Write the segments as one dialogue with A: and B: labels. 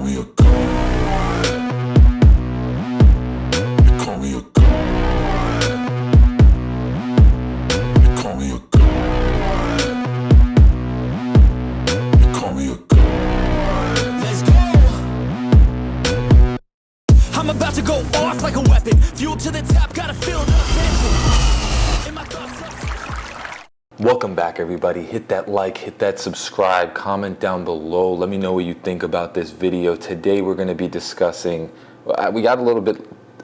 A: me a god. They call me a god. They call me a god. They call me a god.
B: Let's go. I'm about to go off like a weapon. Fuel to the top, gotta feel the tension. In my thoughts.
C: Welcome back, everybody. Hit that like, hit that subscribe, comment down below. Let me know what you think about this video. Today we're going to be discussing. We got a little bit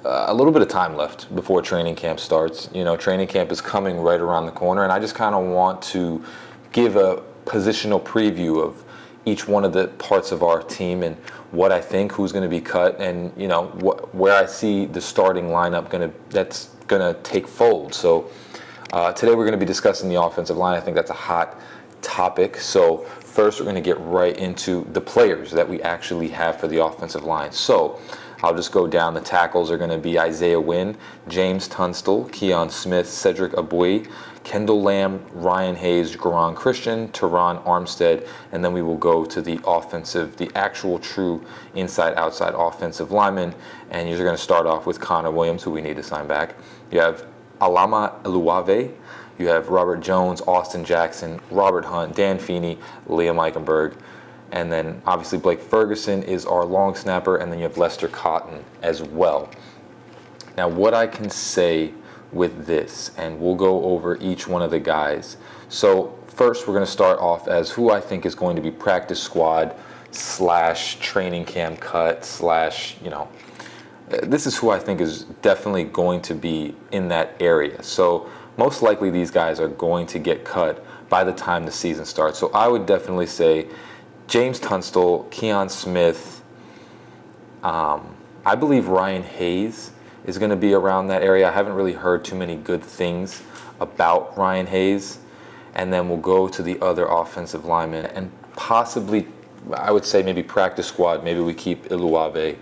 C: of time left before training camp starts. You know, training camp is coming right around the corner, and I just kind of want to give a positional preview of each one of the parts of our team and what I think, who's going to be cut, and you know where I see the starting lineup that's going to take fold. So. Today we're going to be discussing the offensive line. I think that's a hot topic. So first we're going to get right into the players that we actually have for the offensive line. So I'll just go down. The tackles are going to be Isaiah Wynn, James Tunstall, Keon Smith, Cedric Abui, Kendall Lamb, Ryan Hayes, Garon Christian, Teron Armstead, and then we will go to the actual true inside-outside offensive linemen. And you're going to start off with Connor Williams, who we need to sign back. You have Alama Eluave, you have Robert Jones, Austin Jackson, Robert Hunt, Dan Feeney, Liam Eichenberg, and then obviously Blake Ferguson is our long snapper, and then you have Lester Cotton as well. Now what I can say with this, and we'll go over each one of the guys. So first we're going to start off as who I think is going to be practice squad / training camp cut / you know, this is who I think is definitely going to be in that area. So most likely these guys are going to get cut by the time the season starts. So I would definitely say James Tunstall, Keon Smith, I believe Ryan Hayes is going to be around that area. I haven't really heard too many good things about Ryan Hayes. And then we'll go to the other offensive linemen and possibly, I would say maybe practice squad, maybe we keep Eluave.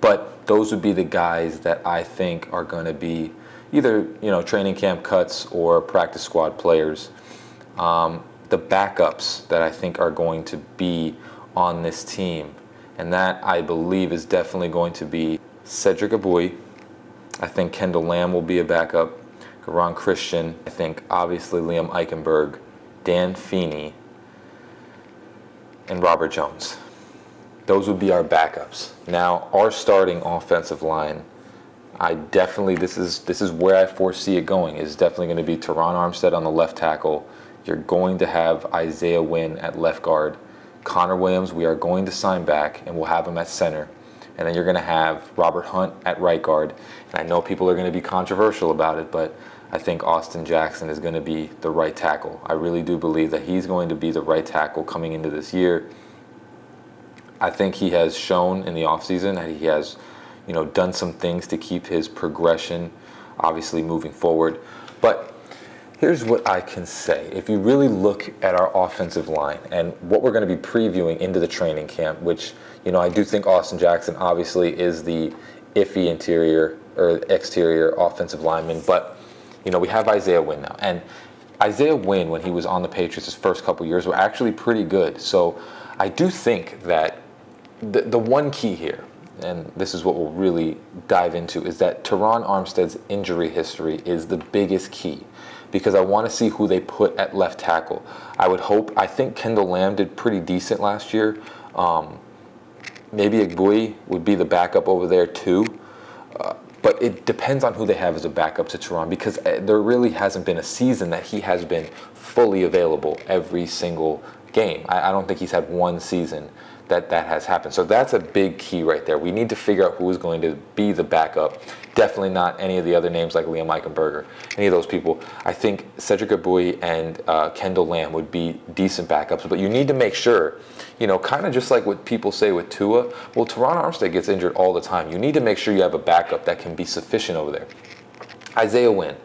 C: But those would be the guys that I think are going to be either, you know, training camp cuts or practice squad players. The backups that I think are going to be on this team, and that I believe is definitely going to be Cedric Abui. I think Kendall Lamb will be a backup. Garon Christian. I think obviously Liam Eichenberg, Dan Feeney, and Robert Jones. Those would be our backups. Now, our starting offensive line, I definitely, this is where I foresee it going, is definitely going to be Teron Armstead on the left tackle. You're going to have Isaiah Wynn at left guard. Connor Williams, we are going to sign back, and we'll have him at center. And then you're going to have Robert Hunt at right guard. And I know people are going to be controversial about it, but I think Austin Jackson is going to be the right tackle. I really do believe that he's going to be the right tackle coming into this year. I think he has shown in the offseason that he has, you know, done some things to keep his progression, obviously moving forward. But here's what I can say. If you really look at our offensive line and what we're going to be previewing into the training camp, which, you know, I do think Austin Jackson obviously is the iffy interior or exterior offensive lineman. But, you know, we have Isaiah Wynn now. And Isaiah Wynn, when he was on the Patriots his first couple years, were actually pretty good. So I do think that the one key here, and this is what we'll really dive into, is that Teron Armstead's injury history is the biggest key, because I want to see who they put at left tackle. I think Kendall Lamb did pretty decent last year. Maybe Abui would be the backup over there too. But it depends on who they have as a backup to Teron, because there really hasn't been a season that he has been fully available every single game. I don't think he's had one season that has happened. So that's a big key right there. We need to figure out who is going to be the backup. Definitely not any of the other names like Liam Eichenberg, any of those people. I think Cedric Abui and Kendall Lamb would be decent backups, but you need to make sure, you know, kind of just like what people say with Tua, well, Teron Armstead gets injured all the time. You need to make sure you have a backup that can be sufficient over there. Isaiah Wynn,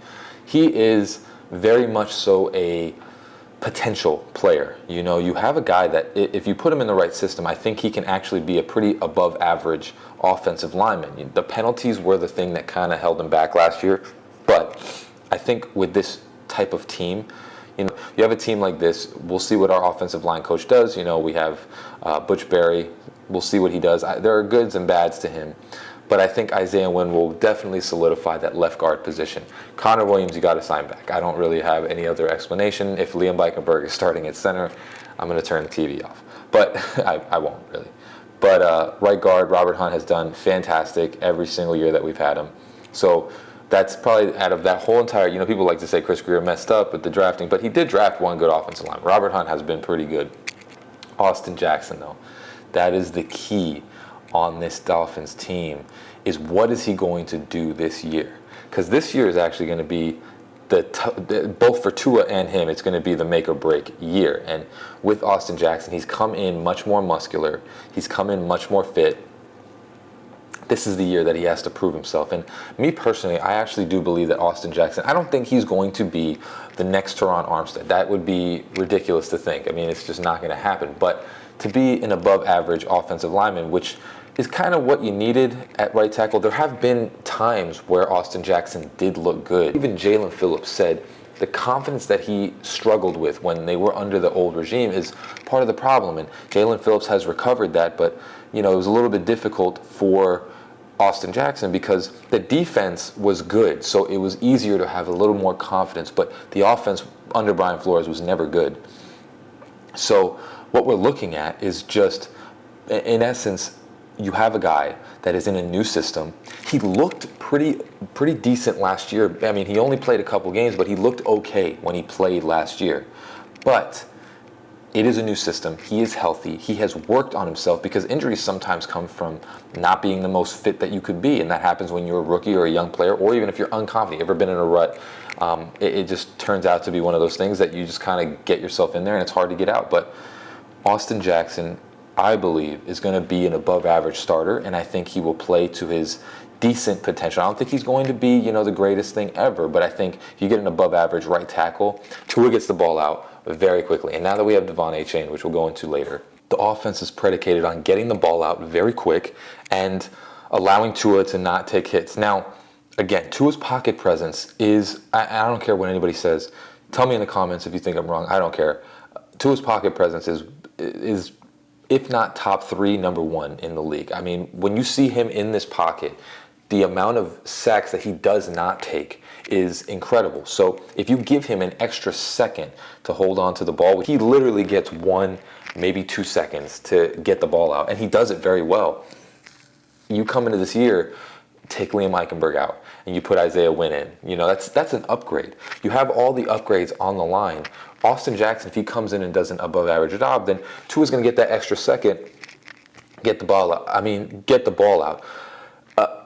C: he is very much so a potential player. You know, you have a guy that if you put him in the right system, I think he can actually be a pretty above average offensive lineman. The penalties were the thing that kind of held him back last year, but I think with this type of team, you know, you have a team like this, we'll see what our offensive line coach does. You know, we have Butch Berry, We'll see what he does. There are goods and bads to him, but I think Isaiah Wynn will definitely solidify that left guard position. Connor Williams, you got to sign back. I don't really have any other explanation. If Liam Blankenberg is starting at center, I'm going to turn the TV off, but I won't really. But right guard, Robert Hunt has done fantastic every single year that we've had him. So that's probably out of that whole entire, people like to say Chris Greer messed up with the drafting, but he did draft one good offensive line. Robert Hunt has been pretty good. Austin Jackson, though, that is the key on this Dolphins team, is what is he going to do this year? Because this year is actually going to be both for Tua and him, it's going to be the make or break year. And with Austin Jackson, he's come in much more muscular. He's come in much more fit. This is the year that he has to prove himself. And me personally, I actually do believe that Austin Jackson, I don't think he's going to be the next Teron Armstead. That would be ridiculous to think. I mean, it's just not going to happen. But to be an above average offensive lineman, which is kind of what you needed at right tackle. There have been times where Austin Jackson did look good. Even Jalen Phillips said the confidence that he struggled with when they were under the old regime is part of the problem. And Jalen Phillips has recovered that, but it was a little bit difficult for Austin Jackson because the defense was good, so it was easier to have a little more confidence, but the offense under Brian Flores was never good. So what we're looking at is just, in essence, you have a guy that is in a new system. He looked pretty decent last year. I mean, he only played a couple games, but he looked okay when he played last year. But it is a new system. He is healthy. He has worked on himself because injuries sometimes come from not being the most fit that you could be, and that happens when you're a rookie or a young player, or even if you're unconfident. Ever been in a rut? It just turns out to be one of those things that you just kind of get yourself in there, and it's hard to get out. But Austin Jackson, I believe, is going to be an above average starter, and I think he will play to his decent potential. I don't think he's going to be, the greatest thing ever, but I think if you get an above average right tackle, Tua gets the ball out very quickly. And now that we have Devon Achane, which we'll go into later, the offense is predicated on getting the ball out very quick and allowing Tua to not take hits. Now, again, Tua's pocket presence is, I don't care what anybody says. Tell me in the comments if you think I'm wrong. I don't care. Tua's pocket presence is if not top 3, number 1 in the league. I mean, when you see him in this pocket, the amount of sacks that he does not take is incredible. So if you give him an extra second to hold on to the ball, he literally gets 1, maybe 2 seconds to get the ball out, and he does it very well. You come into this year, take Liam Eichenberg out, and you put Isaiah Wynn in. That's an upgrade. You have all the upgrades on the line. Austin Jackson, if he comes in and does an above average job, then Tua's going to get that extra second, get the ball out.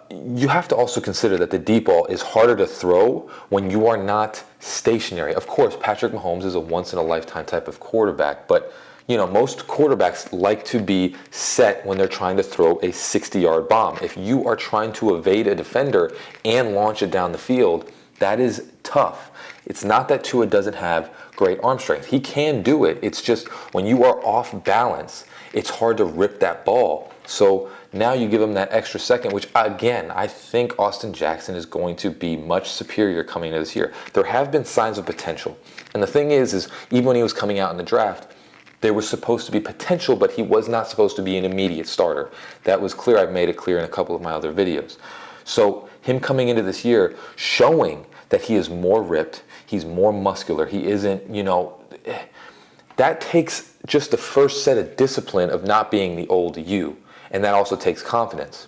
C: You have to also consider that the deep ball is harder to throw when you are not stationary. Of course, Patrick Mahomes is a once-in-a-lifetime type of quarterback, but most quarterbacks like to be set when they're trying to throw a 60-yard bomb. If you are trying to evade a defender and launch it down the field, that is tough. It's not that Tua doesn't have great arm strength. He can do it. It's just when you are off balance, it's hard to rip that ball. So now you give him that extra second, which again, I think Austin Jackson is going to be much superior coming into this year. There have been signs of potential. And the thing is even when he was coming out in the draft, there was supposed to be potential, but he was not supposed to be an immediate starter. That was clear. I've made it clear in a couple of my other videos. So him coming into this year, showing that he is more ripped, he's more muscular, he isn't, that takes just the first set of discipline of not being the old you. And that also takes confidence,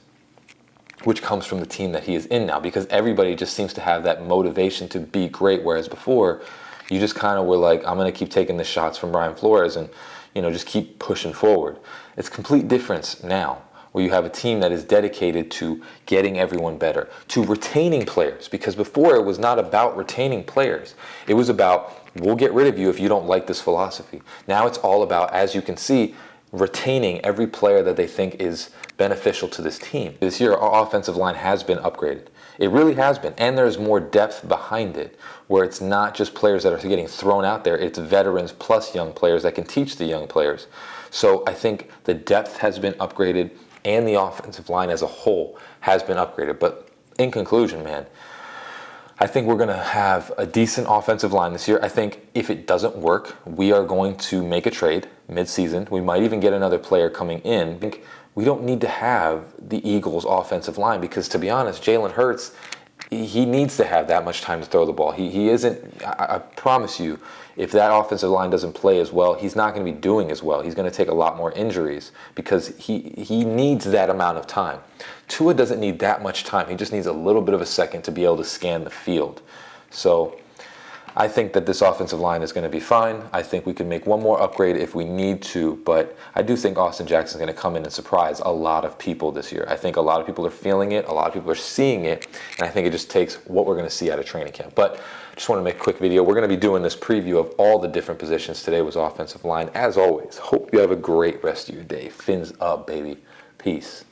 C: which comes from the team that he is in now, because everybody just seems to have that motivation to be great, whereas before, you just kind of were like, I'm going to keep taking the shots from Brian Flores and, just keep pushing forward. It's a complete difference now, where you have a team that is dedicated to getting everyone better, to retaining players, because before it was not about retaining players. It was about, we'll get rid of you if you don't like this philosophy. Now it's all about, as you can see, retaining every player that they think is beneficial to this team. This year, our offensive line has been upgraded. It really has been, and there's more depth behind it, where it's not just players that are getting thrown out there, it's veterans plus young players that can teach the young players. So I think the depth has been upgraded, and the offensive line as a whole has been upgraded. But in conclusion, man, I think we're going to have a decent offensive line this year. I think if it doesn't work, we are going to make a trade mid-season. We might even get another player coming in. I think we don't need to have the Eagles' offensive line because, to be honest, Jalen Hurts, he needs to have that much time to throw the ball. He isn't, I promise you, if that offensive line doesn't play as well, he's not going to be doing as well. He's going to take a lot more injuries because he needs that amount of time. Tua doesn't need that much time. He just needs a little bit of a second to be able to scan the field. So I think that this offensive line is going to be fine. I think we can make one more upgrade if we need to, but I do think Austin Jackson is going to come in and surprise a lot of people this year. I think a lot of people are feeling it, a lot of people are seeing it, and I think it just takes what we're going to see out of training camp. But just want to make a quick video. We're going to be doing this preview of all the different positions. Today was offensive line. As always, hope you have a great rest of your day. Fins up, baby. Peace.